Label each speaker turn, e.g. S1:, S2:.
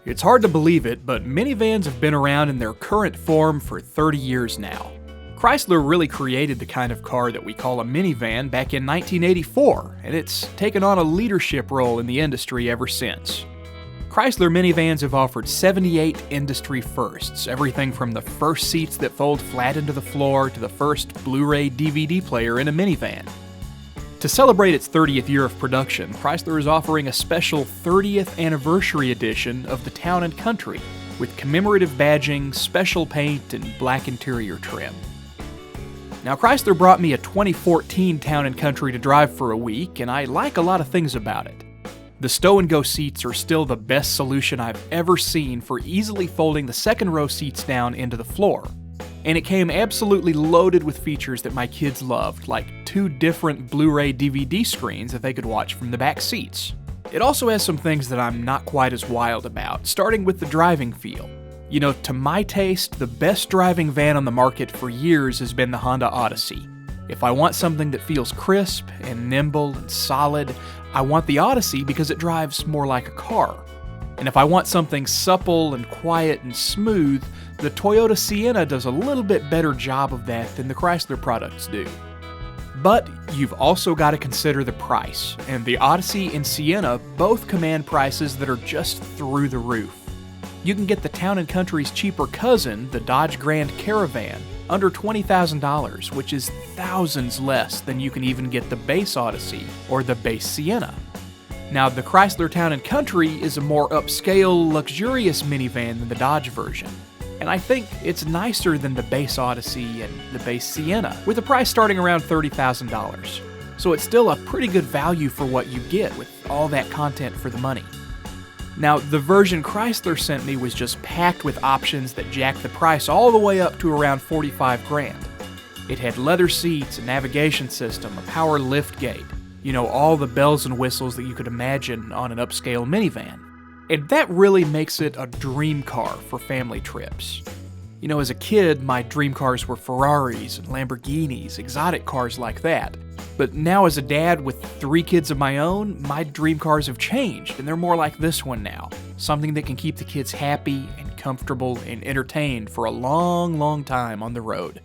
S1: It's hard to believe it, but minivans have been around in their current form for 30 years now. Chrysler really created the kind of car that we call a minivan back in 1984, and it's taken on a leadership role in the industry ever since. Chrysler minivans have offered 78 industry firsts, everything from the first seats that fold flat into the floor to the first Blu-ray DVD player in a minivan. To celebrate its 30th year of production, Chrysler is offering a special 30th anniversary edition of the Town & Country with commemorative badging, special paint, and black interior trim. Now, Chrysler brought me a 2014 Town & Country to drive for a week, and I like a lot of things about it. The stow-and-go seats are still the best solution I've ever seen for easily folding the second row seats down into the floor. And it came absolutely loaded with features that my kids loved, like 2 different Blu-ray DVD screens that they could watch from the back seats. It also has some things that I'm not quite as wild about, starting with the driving feel. You know, to my taste, the best driving van on the market for years has been the Honda Odyssey. If I want something that feels crisp and nimble and solid, I want the Odyssey because it drives more like a car. And if I want something supple and quiet and smooth, the Toyota Sienna does a little bit better job of that than the Chrysler products do. But you've also got to consider the price, and the Odyssey and Sienna both command prices that are just through the roof. You can get the Town & Country's cheaper cousin, the Dodge Grand Caravan, under $20,000, which is thousands less than you can even get the base Odyssey or the base Sienna. Now, the Chrysler Town & Country is a more upscale, luxurious minivan than the Dodge version, and I think it's nicer than the base Odyssey and the base Sienna, with a price starting around $30,000. So it's still a pretty good value for what you get with all that content for the money. Now, the version Chrysler sent me was just packed with options that jacked the price all the way up to around $45,000. It had leather seats, a navigation system, a power liftgate, you know, all the bells and whistles that you could imagine on an upscale minivan. And that really makes it a dream car for family trips. You know, as a kid, my dream cars were Ferraris and Lamborghinis, exotic cars like that. But now as a dad with 3 kids of my own, my dream cars have changed, and they're more like this one now. Something that can keep the kids happy and comfortable and entertained for a long, long time on the road.